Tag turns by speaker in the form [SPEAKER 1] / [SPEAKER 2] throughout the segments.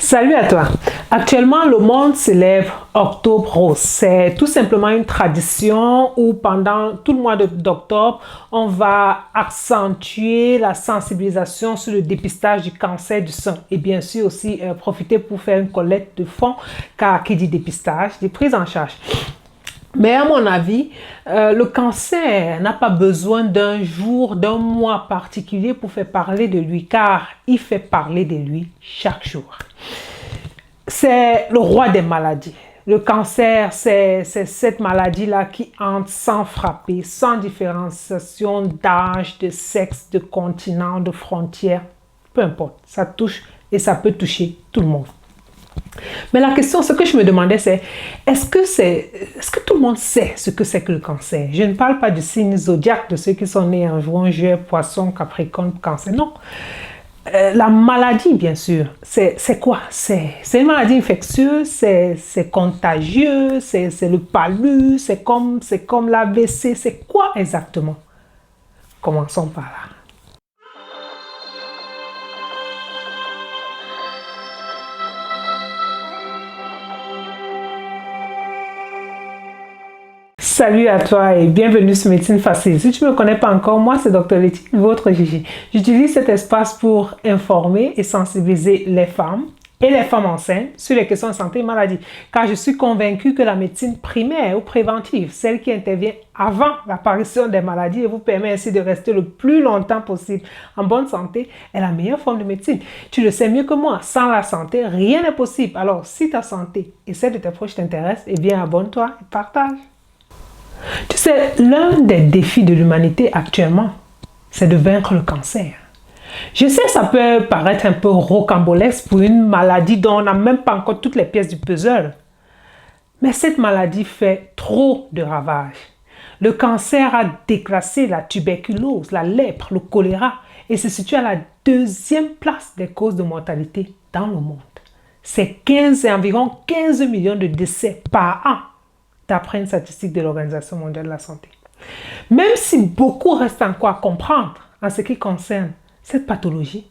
[SPEAKER 1] Salut à toi. Actuellement, le monde célèbre Octobre Rose. C'est tout simplement une tradition où pendant tout le mois d'octobre, on va accentuer la sensibilisation sur le dépistage du cancer du sein et bien sûr aussi profiter pour faire une collecte de fonds car qui dit dépistage, dit prise en charge. Mais à mon avis, le cancer n'a pas besoin d'un jour, d'un mois particulier pour faire parler de lui, car il fait parler de lui chaque jour. C'est le roi des maladies. Le cancer, c'est cette maladie-là qui entre sans frapper, sans différenciation d'âge, de sexe, de continent, de frontières. Peu importe, ça touche et ça peut toucher tout le monde. Mais la question, ce que je me demandais, c'est est-ce que tout le monde sait ce que c'est que le cancer? Je ne parle pas du signe zodiaque de ceux qui sont nés en juin, juillet, poisson, capricorne, cancer. Non. La maladie, bien sûr, c'est quoi? C'est une maladie infectieuse, c'est contagieux, c'est le palu, c'est comme l'AVC. C'est quoi exactement? Commençons par là. Salut à toi et bienvenue sur Médecine Facile. Si tu ne me connais pas encore, moi c'est Dr Letty, votre Gigi. J'utilise cet espace pour informer et sensibiliser les femmes et les femmes enceintes sur les questions de santé et maladie. Car je suis convaincue que la médecine primaire ou préventive, celle qui intervient avant l'apparition des maladies et vous permet ainsi de rester le plus longtemps possible en bonne santé, est la meilleure forme de médecine. Tu le sais mieux que moi, sans la santé, rien n'est possible. Alors si ta santé et celle de tes proches t'intéressent, eh bien abonne-toi et partage. Tu sais, l'un des défis de l'humanité actuellement, c'est de vaincre le cancer. Je sais, ça peut paraître un peu rocambolesque pour une maladie dont on n'a même pas encore toutes les pièces du puzzle. Mais cette maladie fait trop de ravages. Le cancer a déclassé la tuberculose, la lèpre, le choléra et se situe à la deuxième place des causes de mortalité dans le monde. C'est environ 15 millions de décès par an, d'après une statistique de l'Organisation mondiale de la santé. Même si beaucoup reste encore à comprendre en ce qui concerne cette pathologie,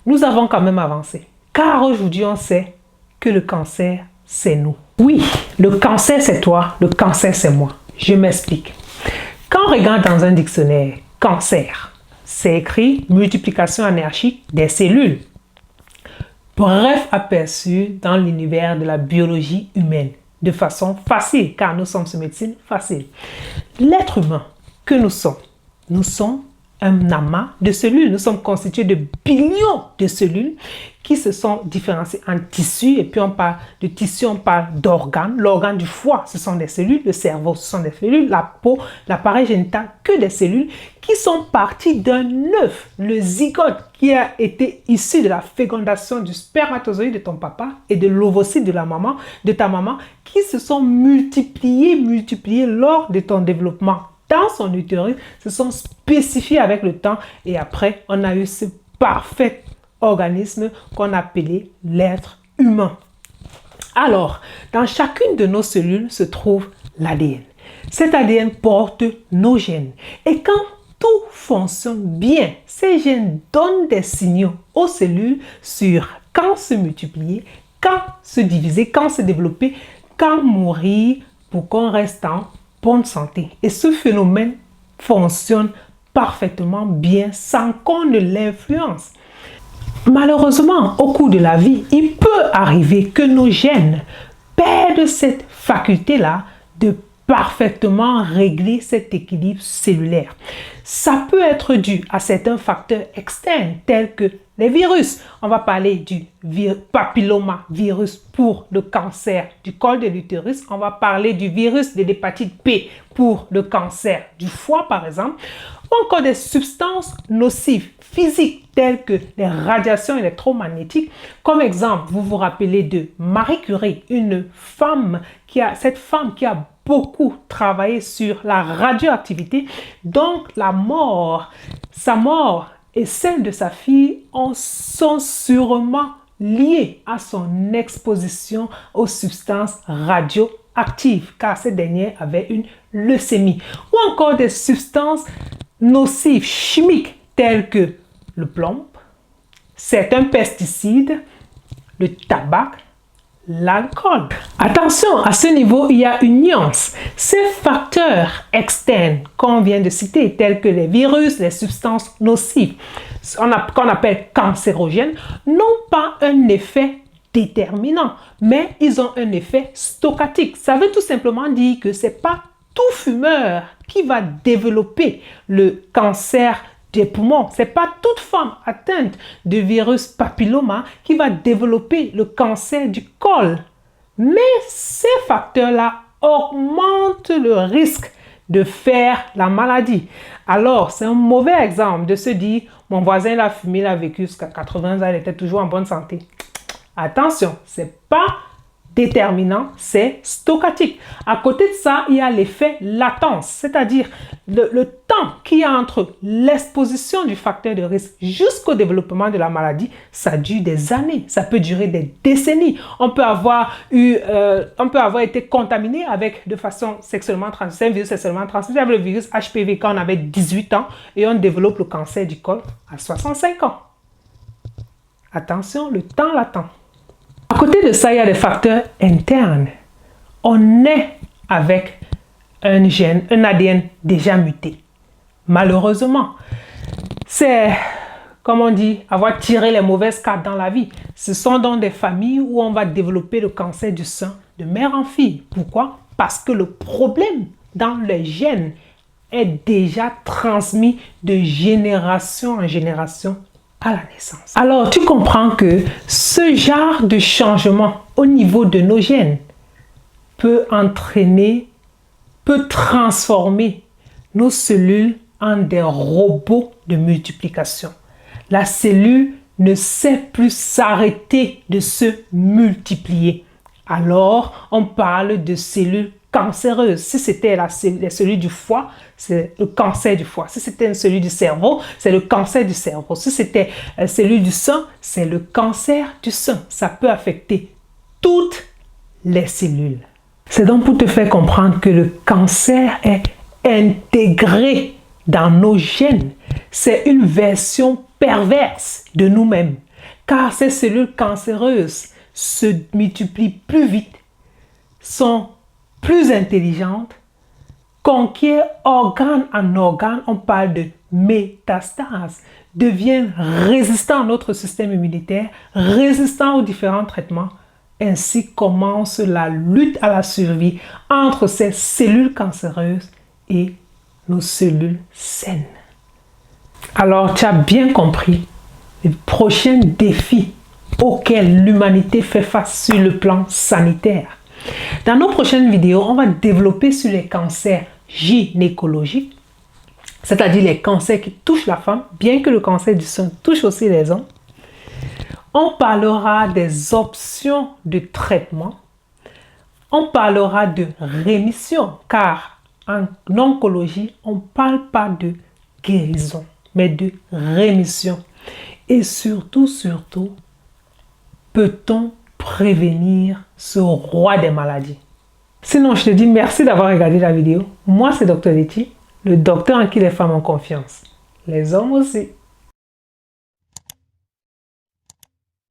[SPEAKER 1] nous avons quand même avancé. Car aujourd'hui, on sait que le cancer, c'est nous. Oui, le cancer, c'est toi, le cancer, c'est moi. Je m'explique. Quand on regarde dans un dictionnaire, cancer, c'est écrit multiplication anarchique des cellules. Bref aperçu dans l'univers de la biologie humaine. De façon facile, car nous sommes sur médecine facile. L'être humain que nous sommes un amas de cellules. Nous sommes constitués de billions de cellules qui se sont différenciées en tissus. Et puis on parle de tissus, on parle d'organes. L'organe du foie, ce sont des cellules. Le cerveau, ce sont des cellules. La peau, l'appareil génital, que des cellules qui sont parties d'un œuf, le zygote, qui a été issu de la fécondation du spermatozoïde de ton papa et de l'ovocyte de ta maman, qui se sont multipliés lors de ton développement dans son utérus, se sont spécifiés avec le temps et après, on a eu ce parfait organisme qu'on appelait l'être humain. Alors, dans chacune de nos cellules se trouve l'ADN. Cet ADN porte nos gènes. Et quand tout fonctionne bien, ces gènes donnent des signaux aux cellules sur quand se multiplier, quand se diviser, quand se développer, quand mourir pour qu'on reste en bonne santé. Et ce phénomène fonctionne parfaitement bien sans qu'on ne l'influence. Malheureusement, au cours de la vie, il peut arriver que nos gènes perdent cette faculté-là de parfaitement régler cet équilibre cellulaire. Ça peut être dû à certains facteurs externes tels que les virus. On va parler du papillomavirus pour le cancer du col de l'utérus. On va parler du virus de l'hépatite B pour le cancer du foie, par exemple. Ou encore des substances nocives physiques telles que les radiations électromagnétiques. Comme exemple, vous vous rappelez de Marie Curie, cette femme qui a beaucoup travaillé sur la radioactivité. Donc, sa mort et celle de sa fille sont sûrement liées à son exposition aux substances radioactives, car cette dernière avait une leucémie. Ou encore des substances nocives chimiques telles que le plomb, certains pesticides, le tabac, l'alcool. Attention, à ce niveau, il y a une nuance. Ces facteurs externes qu'on vient de citer, tels que les virus, les substances nocives, qu'on appelle cancérogènes, n'ont pas un effet déterminant, mais ils ont un effet stochastique. Ça veut tout simplement dire que ce n'est pas tout fumeur qui va développer le cancer des poumons. Ce n'est pas toute femme atteinte de virus papilloma qui va développer le cancer du col. Mais ces facteurs-là augmentent le risque de faire la maladie. Alors, c'est un mauvais exemple de se dire, mon voisin il a fumé, il a vécu jusqu'à 80 ans, il était toujours en bonne santé. Attention, ce n'est pas déterminant, c'est stochastique. À côté de ça, il y a l'effet latence, c'est-à-dire le temps qu'il y a entre l'exposition du facteur de risque jusqu'au développement de la maladie, ça dure des années, ça peut durer des décennies. On peut avoir été contaminé de façon sexuellement transmissible, un virus sexuellement transmissible, le virus HPV quand on avait 18 ans et on développe le cancer du col à 65 ans. Attention, le temps l'attend. À côté de ça, il y a des facteurs internes. On est avec un gène, un ADN déjà muté. Malheureusement, c'est, comme on dit, avoir tiré les mauvaises cartes dans la vie. Ce sont dans des familles où on va développer le cancer du sein de mère en fille. Pourquoi? Parce que le problème dans les gènes est déjà transmis de génération en génération à la naissance. Alors, tu comprends que ce genre de changement au niveau de nos gènes peut transformer nos cellules en des robots de multiplication. La cellule ne sait plus s'arrêter de se multiplier. Alors, on parle de cellules cancéreuses. Si c'était les cellules du foie, c'est le cancer du foie. Si c'était une cellule du cerveau, c'est le cancer du cerveau. Si c'était une cellule du sein, c'est le cancer du sein. Ça peut affecter toutes les cellules. C'est donc pour te faire comprendre que le cancer est intégré dans nos gènes. C'est une version perverse de nous-mêmes, car ces cellules cancéreuses se multiplient plus vite, sont plus intelligentes, conquièrent organe en organe, on parle de métastase, deviennent résistants à notre système immunitaire, résistants aux différents traitements. Ainsi commence la lutte à la survie entre ces cellules cancéreuses et nos cellules saines. Alors, tu as bien compris les prochains défis auxquels l'humanité fait face sur le plan sanitaire. Dans nos prochaines vidéos, on va développer sur les cancers gynécologiques, c'est-à-dire les cancers qui touchent la femme, bien que le cancer du sein touche aussi les hommes. On parlera des options de traitement. On parlera de rémission, car en oncologie, on ne parle pas de guérison, mais de rémission. Et surtout, peut-on prévenir ce roi des maladies? Sinon, je te dis merci d'avoir regardé la vidéo. Moi, c'est Dr Letty, le docteur en qui les femmes ont confiance. Les hommes aussi.